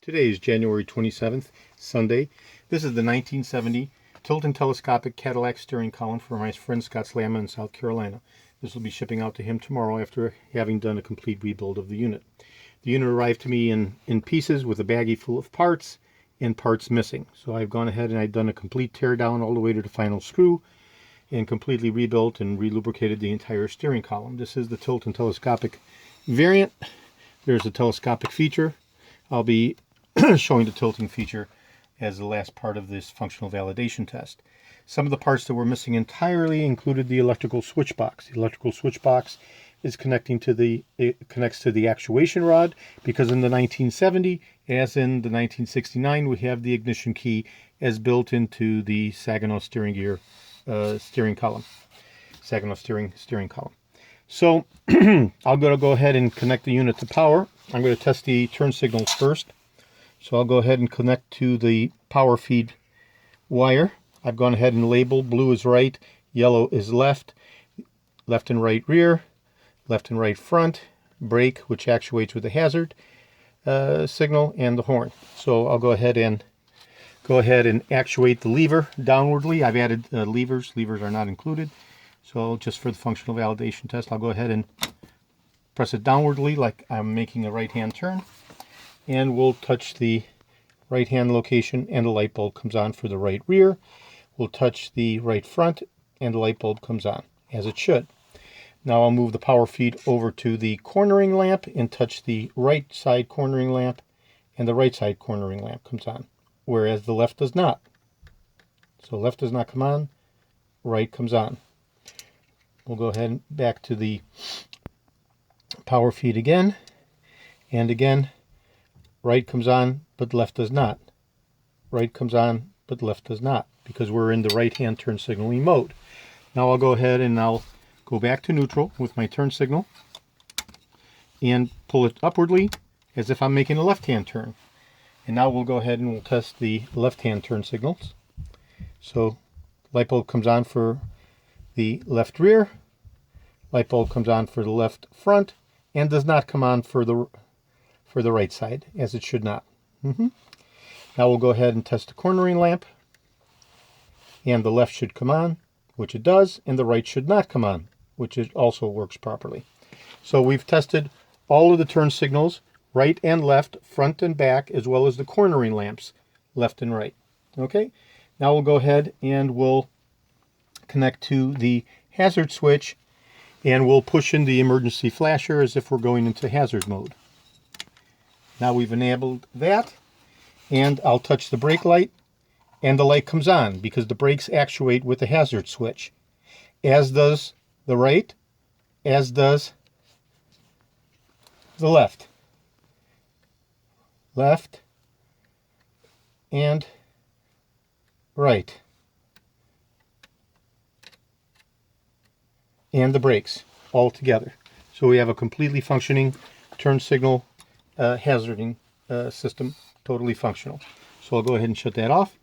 Today is January 27th, Sunday. This is the 1970 tilt and telescopic Cadillac steering column for my friend Scott Slamma in South Carolina. This will be shipping out to him tomorrow after having done a complete rebuild of the unit. The unit arrived to me in pieces with a baggie full of parts and parts missing. So I've gone ahead and I've done a complete tear down all the way to the final screw and completely rebuilt and relubricated the entire steering column. This is the tilt and telescopic variant. There's a telescopic feature. I'll be showing the tilting feature as the last part of this functional validation test. Some of the parts that were missing entirely included the electrical switch box. The electrical switch box is connects to the actuation rod, because in the 1970, as in the 1969, we have the ignition key as built into the Saginaw steering gear steering column. Saginaw steering column. So I'll go ahead and connect the unit to power. I'm going to test the turn signals first. So I'll go ahead and connect to the power feed wire. I've gone ahead and labeled blue is right, yellow is left, left and right rear, left and right front, brake, which actuates with the hazard signal, and the horn. So I'll go ahead and actuate the lever downwardly. I've added levers. Levers are not included. So just for the functional validation test, I'll go ahead and press it downwardly like I'm making a right-hand turn. And we'll touch the right hand location and the light bulb comes on for the right rear. We'll touch the right front and the light bulb comes on, as it should. Now I'll move the power feed over to the cornering lamp and touch the right side cornering lamp, and the right side cornering lamp comes on, whereas the left does not. So left does not come on, right comes on. We'll go ahead and back to the power feed again, and again, right comes on, but left does not. Right comes on, but left does not, because we're in the right-hand turn signaling mode. Now I'll go ahead and I'll go back to neutral with my turn signal and pull it upwardly as if I'm making a left-hand turn. And now we'll go ahead and we'll test the left-hand turn signals. So light bulb comes on for the left rear, light bulb comes on for the left front, and does not come on for the right side, as it should not. Now we'll go ahead and test the cornering lamp, and the left should come on, which it does, and the right should not come on, which it also works properly. So we've tested all of the turn signals, right and left, front and back, as well as the cornering lamps, left and right. Okay, now we'll go ahead and we'll connect to the hazard switch, and we'll push in the emergency flasher as if we're going into hazard mode. Now we've enabled that, and I'll touch the brake light, and the light comes on because the brakes actuate with the hazard switch, as does the right, as does the left. Left and right. And the brakes all together. So we have a completely functioning turn signal hazarding system, totally functional. So I'll go ahead and shut that off,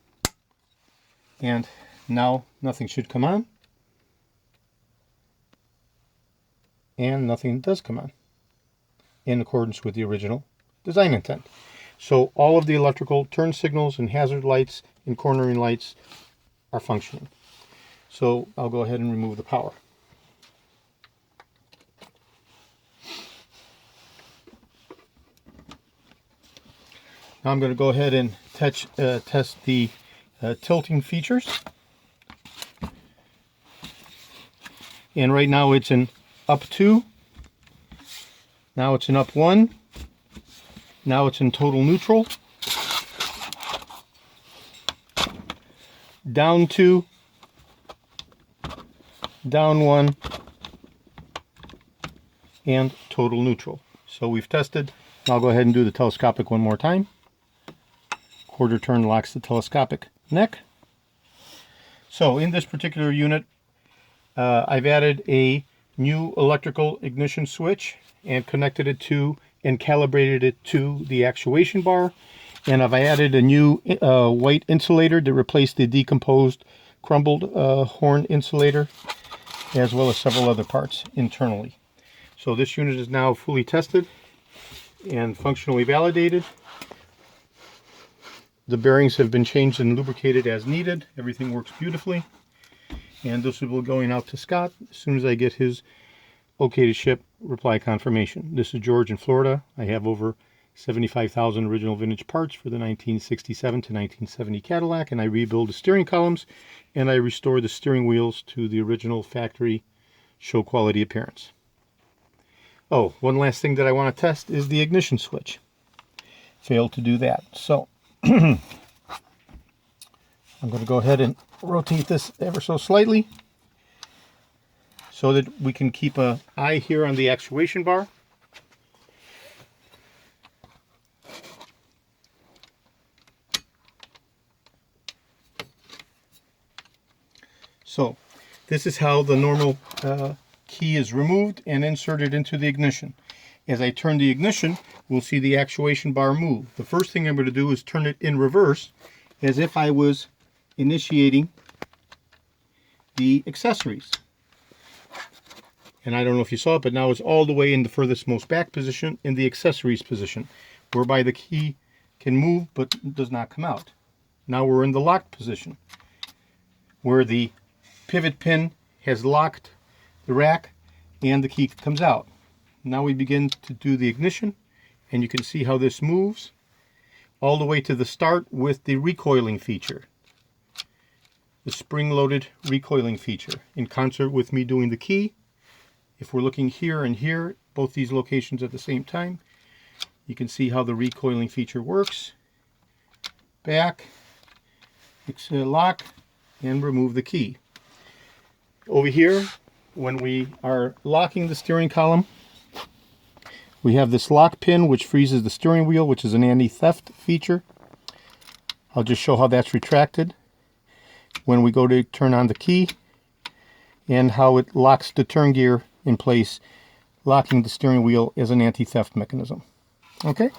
and now nothing should come on, and nothing does come on, in accordance with the original design intent. So all of the electrical turn signals and hazard lights and cornering lights are functioning. So I'll go ahead and remove the power. Now I'm going to go ahead and test the tilting features. And right now it's in up 2. Now it's in up 1. Now it's in total neutral. Down 2. Down 1. And total neutral. So we've tested. I'll go ahead and do the telescopic one more time. Quarter turn locks the telescopic neck. So in this particular unit, I've added a new electrical ignition switch and connected it to and calibrated it to the actuation bar. And I've added a new white insulator to replace the decomposed, crumbled horn insulator, as well as several other parts internally. So this unit is now fully tested and functionally validated. The bearings have been changed and lubricated as needed. Everything works beautifully. And this will be going out to Scott as soon as I get his okay to ship reply confirmation. This is George in Florida. I have over 75,000 original vintage parts for the 1967 to 1970 Cadillac, and I rebuild the steering columns and I restore the steering wheels to the original factory show quality appearance. Oh, one last thing that I want to test is the ignition switch. Failed to do that. So I'm going to go ahead and rotate this ever so slightly so that we can keep an eye here on the actuation bar. So this is how the normal key is removed and inserted into the ignition. As I turn the ignition, we'll see the actuation bar move. The first thing I'm going to do is turn it in reverse, as if I was initiating the accessories. And I don't know if you saw it, but now it's all the way in the furthest most back position in the accessories position, whereby the key can move but does not come out. Now we're in the locked position, where the pivot pin has locked the rack and the key comes out. Now we begin to do the ignition, and you can see how this moves all the way to the start with the recoiling feature. The spring-loaded recoiling feature in concert with me doing the key. If we're looking here and here, both these locations at the same time, you can see how the recoiling feature works. Back, lock, and remove the key. Over here, when we are locking the steering column, we have this lock pin which freezes the steering wheel, which is an anti-theft feature. I'll just show how that's retracted when we go to turn on the key, and how it locks the turn gear in place, locking the steering wheel as an anti-theft mechanism. Okay,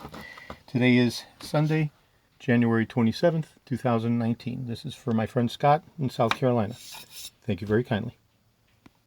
today is Sunday, January 27th, 2019. This is for my friend Scott in South Carolina. Thank you very kindly.